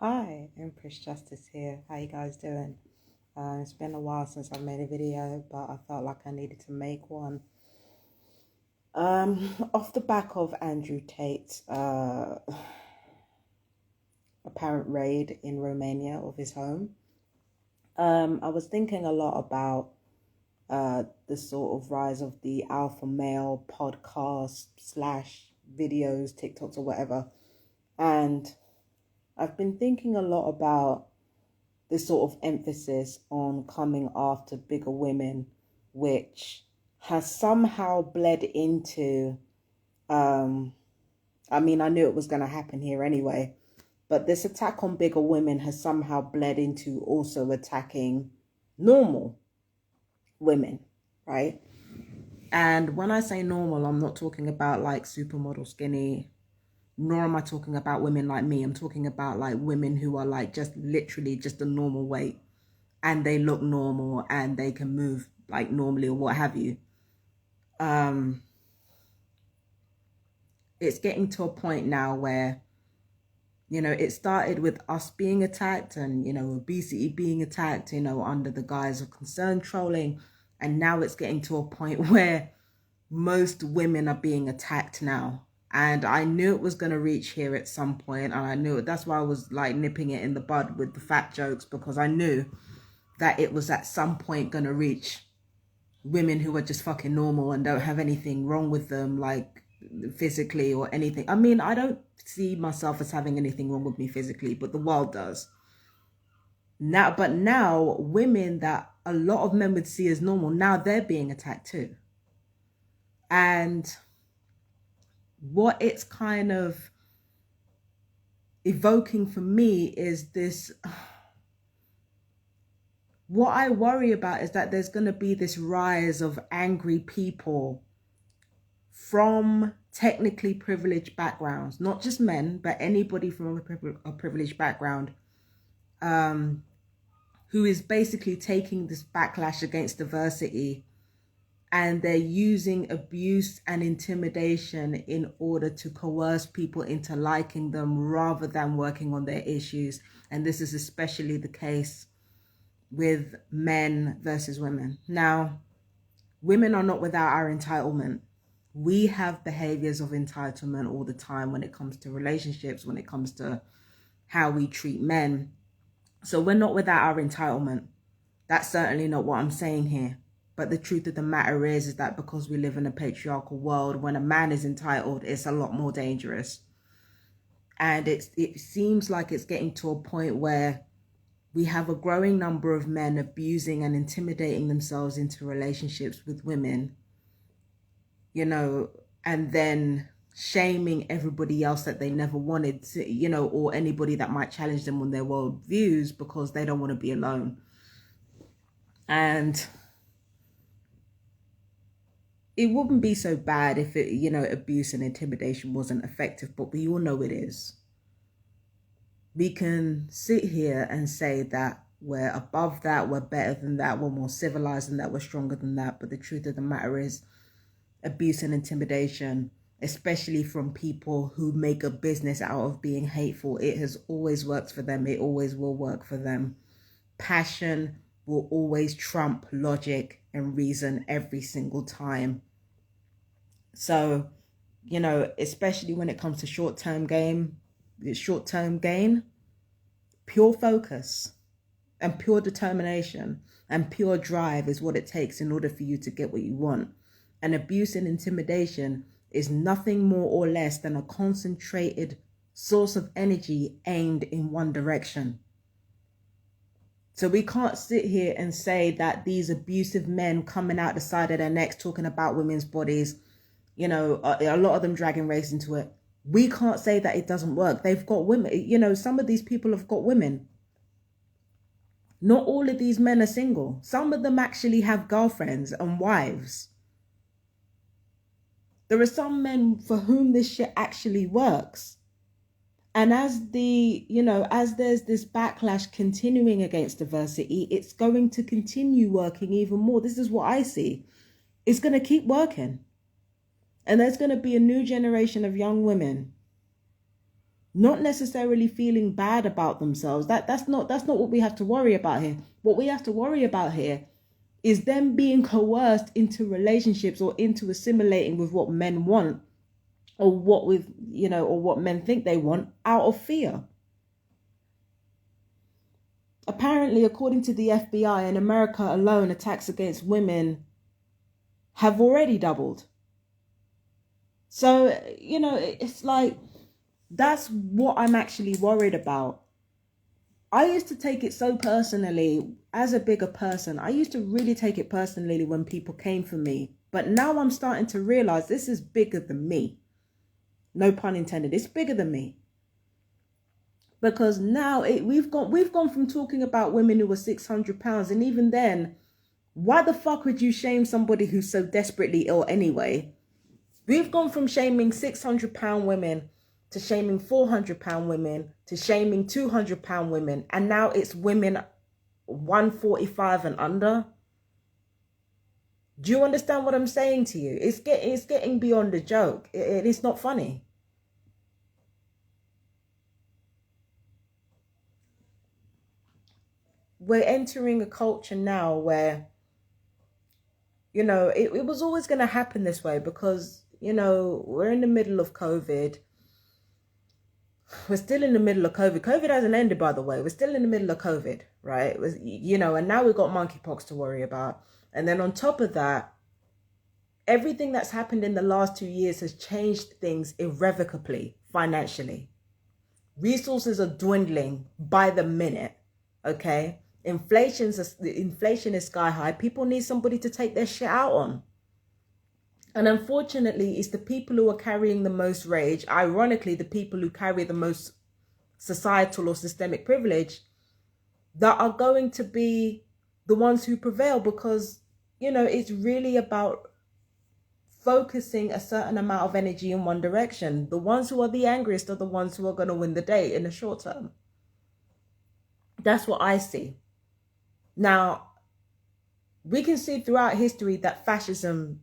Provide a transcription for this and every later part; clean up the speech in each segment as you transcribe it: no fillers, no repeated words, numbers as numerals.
Hi, Empress Justice here. How you guys doing? It's been a while since I've made a video, but I felt like I needed to make one. Off the back of Andrew Tate's apparent raid in Romania of his home, I was thinking a lot about the sort of rise of the alpha male podcast slash videos, TikToks or whatever, and I've been thinking a lot about this sort of emphasis on coming after bigger women, which has somehow bled into, I mean, I knew it was going to happen here anyway, but this attack on bigger women has somehow bled into also attacking normal women, right? And when I say normal, I'm not talking about like supermodel skinny, nor am I talking about women like me. I'm talking about like women who are like just literally just a normal weight and they look normal and they can move like normally or what have you. It's getting to a point now where, it started with us being attacked and, obesity being attacked, under the guise of concern trolling. And now it's getting to a point where most women are being attacked now. And I knew it was going to reach here at some point, and I knew it. That's why I was like nipping it in the bud with the fat jokes, because I knew that it was at some point going to reach women who are just fucking normal and don't have anything wrong with them, like physically or anything. I mean, I don't see myself as having anything wrong with me physically, but the world does. Now women that a lot of men would see as normal, now they're being attacked too. And what it's kind of evoking for me is this. What I worry about is that there's going to be this rise of angry people from technically privileged backgrounds, not just men, but anybody from a privileged background, who is basically taking this backlash against diversity, and they're using abuse and intimidation in order to coerce people into liking them rather than working on their issues. And this is especially the case with men versus women. Now, women are not without our entitlement. We have behaviors of entitlement all the time when it comes to relationships, when it comes to how we treat men. So we're not without our entitlement. That's certainly not what I'm saying here. But the truth of the matter is that because we live in a patriarchal world, when a man is entitled, it's a lot more dangerous. And it seems like it's getting to a point where we have a growing number of men abusing and intimidating themselves into relationships with women, and then shaming everybody else that they never wanted to, or anybody that might challenge them on their world views because they don't want to be alone. And it wouldn't be so bad if abuse and intimidation wasn't effective, but we all know it is. We can sit here and say that we're above that, we're better than that, we're more civilized than that, we're stronger than that. But the truth of the matter is, abuse and intimidation, especially from people who make a business out of being hateful, it has always worked for them. It always will work for them. Passion will always trump logic and reason every single time. So, especially when it comes to short-term gain, pure focus and pure determination and pure drive is what it takes in order for you to get what you want. And abuse and intimidation is nothing more or less than a concentrated source of energy aimed in one direction. So we can't sit here and say that these abusive men coming out the side of their necks talking about women's bodies, a lot of them dragging race into it. We can't say that it doesn't work. They've got women, some of these people have got women. Not all of these men are single. Some of them actually have girlfriends and wives. There are some men for whom this shit actually works. And as as there's this backlash continuing against diversity, it's going to continue working even more. This is what I see. It's going to keep working. And there's going to be a new generation of young women not necessarily feeling bad about themselves. That's not what we have to worry about here. What we have to worry about here is them being coerced into relationships or into assimilating with what men want, or what men think they want, out of fear. Apparently, according to the FBI, in America alone, attacks against women have already doubled. So, it's like, that's what I'm actually worried about. I used to take it so personally as a bigger person. I used to really take it personally when people came for me. But now I'm starting to realize this is bigger than me. No pun intended. It's bigger than me. Because now we've gone from talking about women who were 600 pounds. And even then, why the fuck would you shame somebody who's so desperately ill anyway? We've gone from shaming 600-pound women to shaming 400-pound women to shaming 200-pound women. And now it's women 145 and under. Do you understand what I'm saying to you? It's getting beyond a joke. It's not funny. We're entering a culture now where, it was always going to happen this way because, we're in the middle of COVID. We're still in the middle of COVID. COVID hasn't ended, by the way. We're still in the middle of COVID, right? It was, and now we've got monkeypox to worry about. And then on top of that, everything that's happened in the last 2 years has changed things irrevocably financially. Resources are dwindling by the minute, okay? Inflation is sky high. People need somebody to take their shit out on. And unfortunately, it's the people who are carrying the most rage, ironically, the people who carry the most societal or systemic privilege, that are going to be the ones who prevail because, it's really about focusing a certain amount of energy in one direction. The ones who are the angriest are the ones who are going to win the day in the short term. That's what I see. Now, we can see throughout history that fascism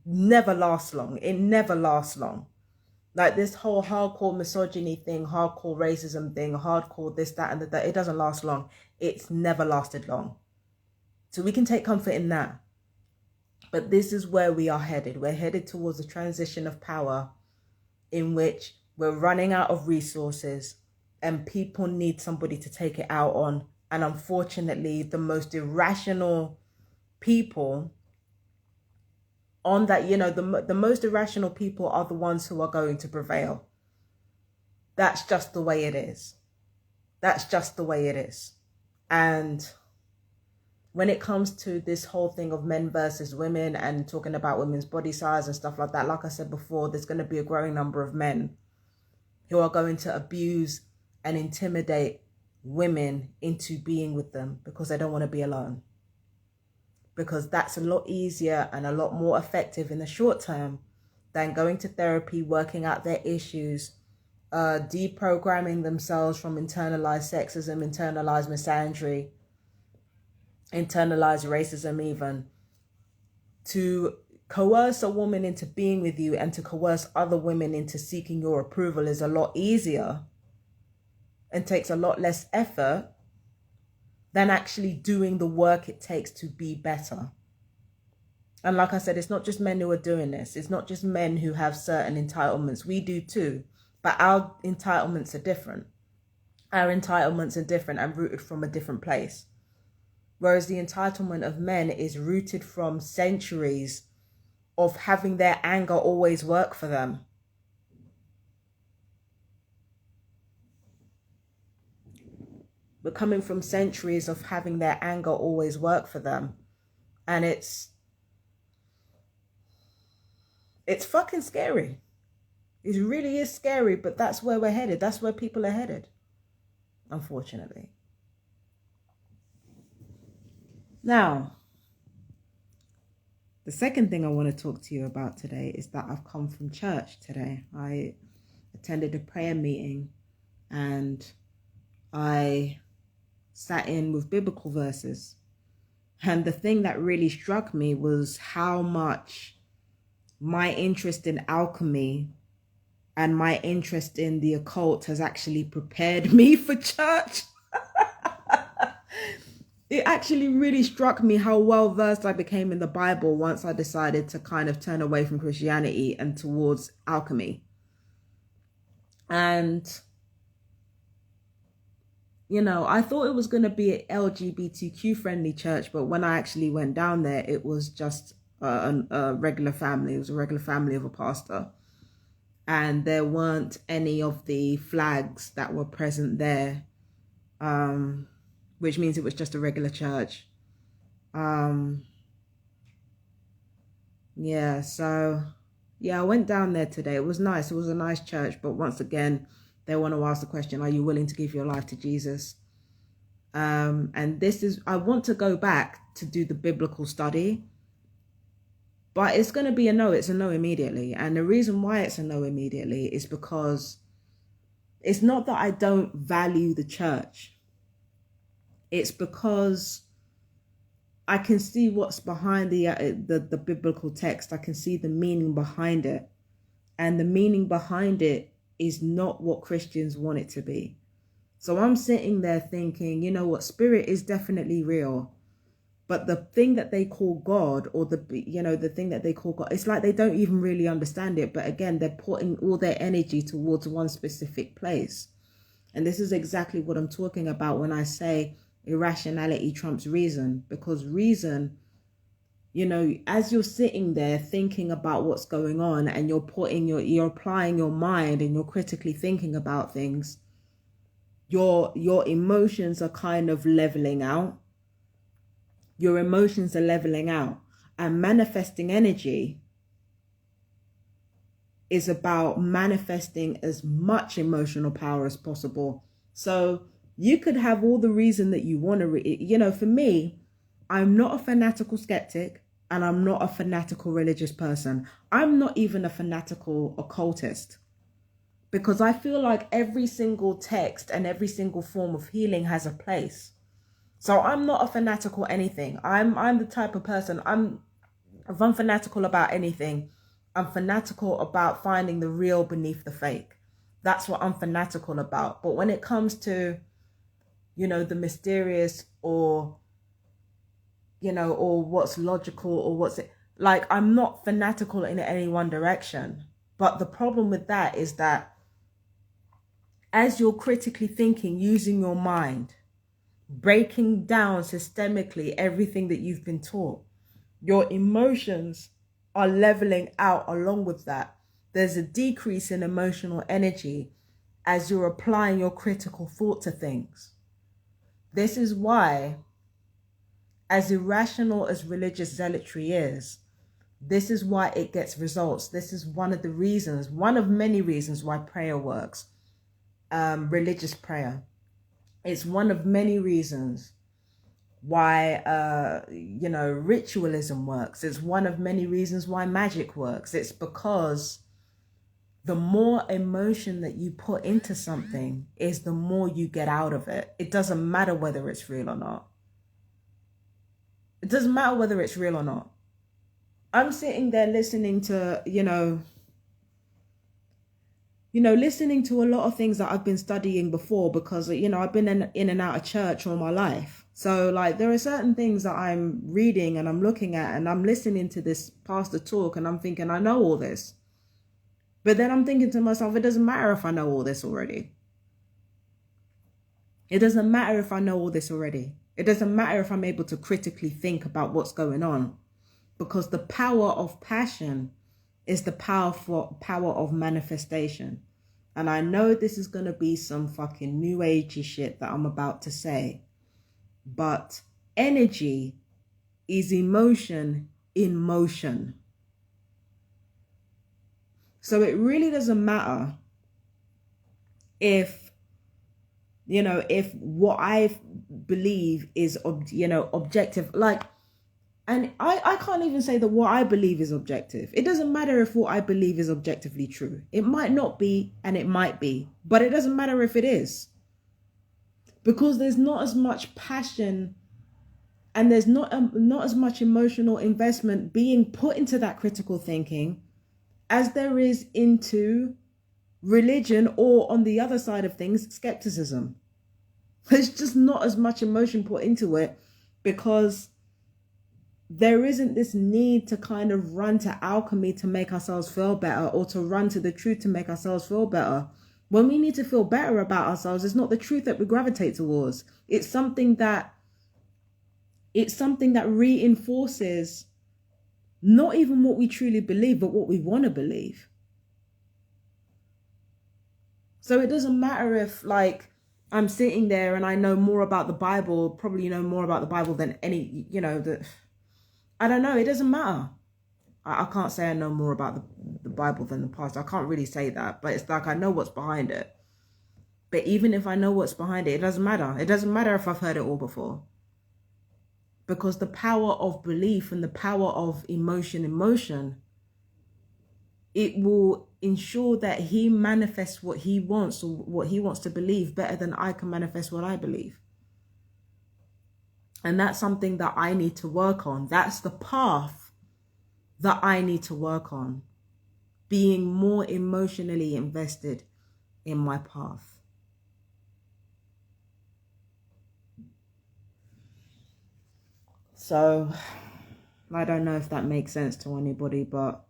never lasts long. It never lasts long. Like this whole hardcore misogyny thing, hardcore racism thing, hardcore this, that, and that, it doesn't last long. It's never lasted long. So we can take comfort in that. But this is where we are headed. We're headed towards a transition of power in which we're running out of resources and people need somebody to take it out on. And unfortunately, the most irrational people on that, the most irrational people are the ones who are going to prevail. That's just the way it is. That's just the way it is. And when it comes to this whole thing of men versus women and talking about women's body size and stuff like that, like I said before, there's going to be a growing number of men who are going to abuse and intimidate women into being with them because they don't want to be alone. Because that's a lot easier and a lot more effective in the short term than going to therapy, working out their issues, deprogramming themselves from internalized sexism, internalized misandry, internalized racism even, to coerce a woman into being with you and to coerce other women into seeking your approval is a lot easier and takes a lot less effort than actually doing the work it takes to be better. And like I said, it's not just men who are doing this. It's not just men who have certain entitlements. We do too, but our entitlements are different. Our entitlements are different and rooted from a different place. Whereas the entitlement of men is rooted from centuries of having their anger always work for them. We're coming from centuries of having their anger always work for them. And it's fucking scary. It really is scary, but that's where we're headed. That's where people are headed, unfortunately. Now, the second thing I want to talk to you about today is that I've come from church today. I attended a prayer meeting and I sat in with biblical verses. And the thing that really struck me was how much my interest in alchemy and my interest in the occult has actually prepared me for church. It actually really struck me how well versed I became in the Bible once I decided to kind of turn away from Christianity and towards alchemy. And, you know, I thought it was going to be an LGBTQ friendly church, but when I actually went down there, it was just a regular family. It was a regular family of a pastor. And there weren't any of the flags that were present there, which means it was just a regular church. Yeah, so yeah, I went down there today. It was nice. It was a nice church, but once again, they want to ask the question, are you willing to give your life to Jesus? And this is, I want to go back to do the biblical study, but it's going to be a no. It's a no immediately. And the reason why it's a no immediately is because it's not that I don't value the church. It's because I can see what's behind the biblical text. I can see the meaning behind it. And the meaning behind it is not what Christians want it to be. So I'm sitting there thinking, you know what, spirit is definitely real. But the thing that they call God, or the thing that they call God, it's like they don't even really understand it. But again, they're putting all their energy towards one specific place. And this is exactly what I'm talking about when I say irrationality trumps reason, because reason, you know, as you're sitting there thinking about what's going on and you're applying your mind and you're critically thinking about things, your emotions are kind of leveling out. Your emotions are leveling out, and manifesting energy is about manifesting as much emotional power as possible. So you could have all the reason that you want to, for me, I'm not a fanatical skeptic and I'm not a fanatical religious person. I'm not even a fanatical occultist, because I feel like every single text and every single form of healing has a place. So I'm not a fanatical anything. I'm the type of person, if I'm fanatical about anything, I'm fanatical about finding the real beneath the fake. That's what I'm fanatical about. But when it comes to, the mysterious or what's logical or what's it, like, I'm not fanatical in any one direction. But the problem with that is that as you're critically thinking, using your mind, breaking down systemically everything that you've been taught, your emotions are leveling out along with that. There's a decrease in emotional energy as you're applying your critical thought to things. This is why, as irrational as religious zealotry is, this is why it gets results. This is one of many reasons why prayer works. Religious prayer. It's one of many reasons why, ritualism works. It's one of many reasons why magic works. It's because the more emotion that you put into something is the more you get out of it. It doesn't matter whether it's real or not. It doesn't matter whether it's real or not. I'm sitting there listening to, listening to a lot of things that I've been studying before, because, I've been in and out of church all my life. So, like, there are certain things that I'm reading and I'm looking at and I'm listening to this pastor talk and I'm thinking, I know all this. But then I'm thinking to myself, it doesn't matter if I know all this already. It doesn't matter if I know all this already. It doesn't matter if I'm able to critically think about what's going on, because the power of passion is the power of manifestation. And I know this is going to be some fucking new agey shit that I'm about to say, but energy is emotion in motion. So it really doesn't matter if what I believe is, objective. Like, and I can't even say that what I believe is objective. It doesn't matter if what I believe is objectively true. It might not be, and it might be, but it doesn't matter if it is. Because there's not as much passion and there's not as much emotional investment being put into that critical thinking as there is into religion, or on the other side of things, skepticism. There's just not as much emotion put into it because there isn't this need to kind of run to alchemy to make ourselves feel better, or to run to the truth to make ourselves feel better. When we need to feel better about ourselves, it's not the truth that we gravitate towards. It's something that reinforces not even what we truly believe, but what we want to believe. So it doesn't matter if, like, I'm sitting there and I know more about the Bible, probably know more about the Bible than any, I don't know. It doesn't matter. I can't say I know more about the Bible than the past. I can't really say that, but it's like I know what's behind it. But even if I know what's behind it, it doesn't matter. It doesn't matter if I've heard it all before. Because the power of belief and the power of emotion, it will ensure that he manifests what he wants, or what he wants to believe, better than I can manifest what I believe. And that's something that I need to work on. That's the path that I need to work on. Being more emotionally invested in my path. So, I don't know if that makes sense to anybody, but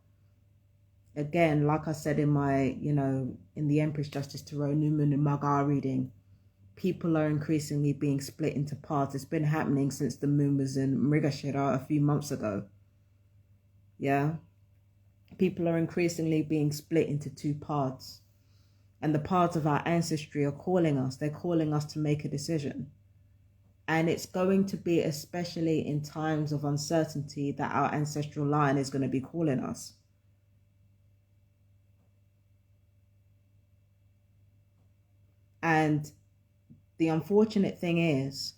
again, like I said in my, in the Empress Justice Tarot New Moon and Maga reading, people are increasingly being split into parts. It's been happening since the moon was in Mrigashira a few months ago. Yeah. People are increasingly being split into two parts. And the parts of our ancestry are calling us. They're calling us to make a decision. And it's going to be, especially in times of uncertainty, that our ancestral line is going to be calling us. And the unfortunate thing is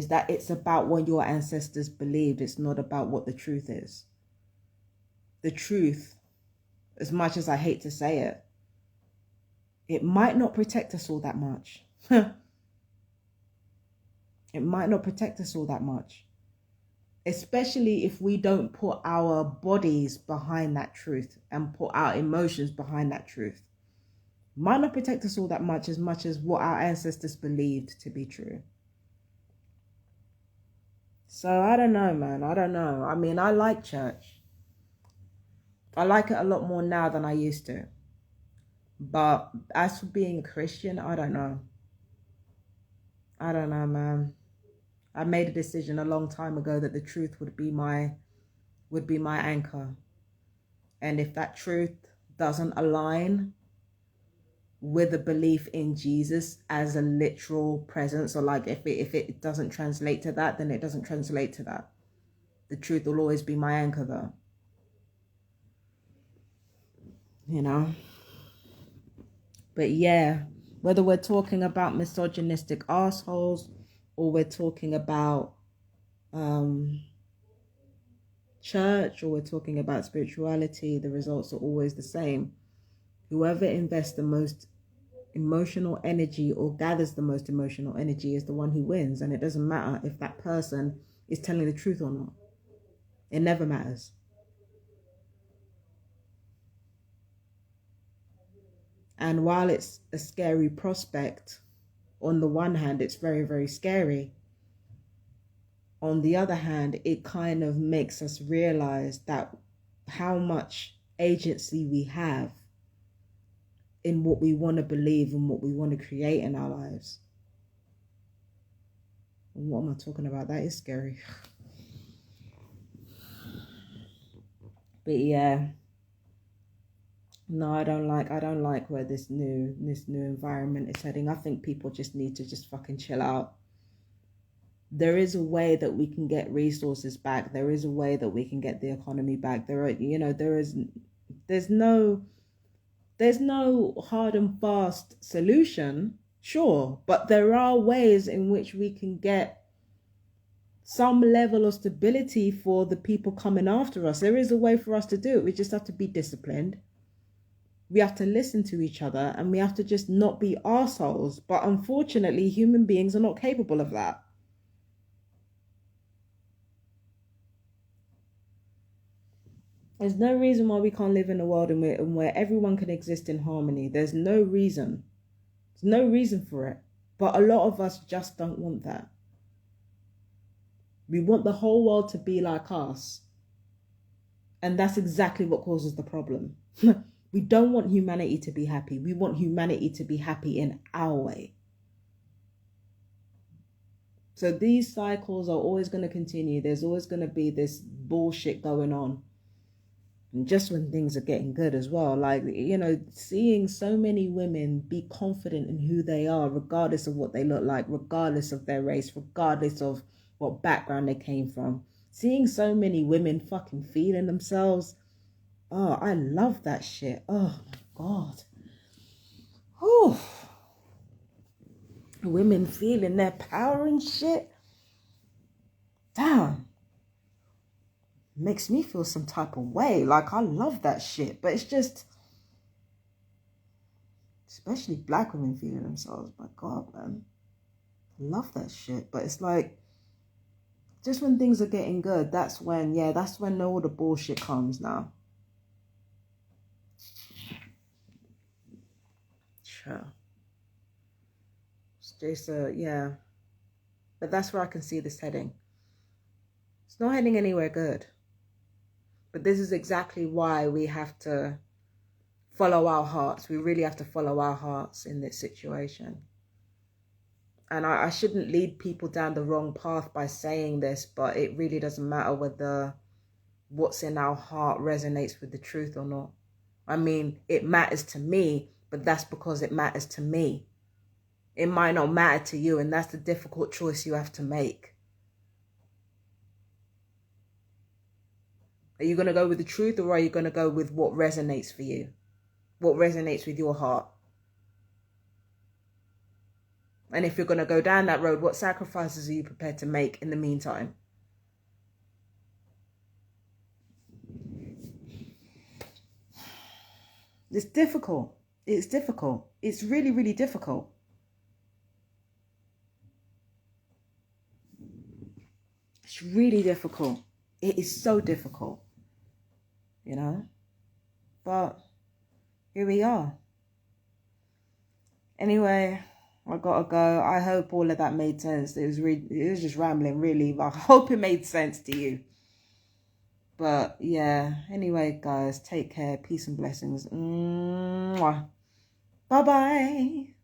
that it's about what your ancestors believed. It's not about what the truth is. The truth, as much as I hate to say it, it might not protect us all that much. It might not protect us all that much. Especially if we don't put our bodies behind that truth and put our emotions behind that truth. Might not protect us all that much as what our ancestors believed to be true. So I don't know, man. I don't know. I mean, I like church. I like it a lot more now than I used to. But as for being a Christian, I don't know. I don't know, man. I made a decision a long time ago that the truth would be my anchor. And if that truth doesn't align with a belief in Jesus as a literal presence, or like if it doesn't translate to that, then it doesn't translate to that. The truth will always be my anchor though. But yeah, whether we're talking about misogynistic assholes or we're talking about church, or we're talking about spirituality, the results are always the same. Whoever invests the most emotional energy or gathers the most emotional energy is the one who wins. And it doesn't matter if that person is telling the truth or not. It never matters. And while it's a scary prospect, on the one hand, it's very, very scary. On the other hand, it kind of makes us realize that how much agency we have in what we want to believe and what we want to create in our lives. And what am I talking about? That is scary. But yeah. No, I don't like where this new environment is heading. I think people just need to just fucking chill out. There is a way that we can get resources back. There is a way that we can get the economy back. There's no hard and fast solution, sure, but there are ways in which we can get some level of stability for the people coming after us. There is a way for us to do it. We just have to be disciplined. We have to listen to each other, and we have to just not be assholes. But unfortunately, human beings are not capable of that. There's no reason why we can't live in a world where everyone can exist in harmony. There's no reason. There's no reason for it. But a lot of us just don't want that. We want the whole world to be like us. And that's exactly what causes the problem. We don't want humanity to be happy. We want humanity to be happy in our way. So these cycles are always going to continue. There's always going to be this bullshit going on. And just when things are getting good as well. Like, you know, seeing so many women be confident in who they are, regardless of what they look like, regardless of their race, regardless of what background they came from. Seeing so many women fucking feeling themselves. Oh, I love that shit. Oh, my God. Oh. Women feeling their power and shit. Damn. Makes me feel some type of way. Like, I love that shit. But it's just, especially black women feeling themselves. My God, man. I love that shit. But it's like, just when things are getting good, that's when all the bullshit comes now. Sure. It's just, yeah. But that's where I can see this heading. It's not heading anywhere good. But this is exactly why we have to follow our hearts. We really have to follow our hearts in this situation. And I shouldn't lead people down the wrong path by saying this, but it really doesn't matter whether what's in our heart resonates with the truth or not. I mean, it matters to me, but that's because it matters to me. It might not matter to you, and that's the difficult choice you have to make. Are you going to go with the truth, or are you going to go with what resonates for you? What resonates with your heart? And if you're going to go down that road, what sacrifices are you prepared to make in the meantime? It's difficult. It's difficult. It's really, really difficult. It's really difficult. It is so difficult. You know? But here we are. Anyway, I gotta go. I hope all of that made sense. It was just rambling, really. But I hope it made sense to you. But yeah, anyway, guys, take care. Peace and blessings. Mwah. Bye-bye.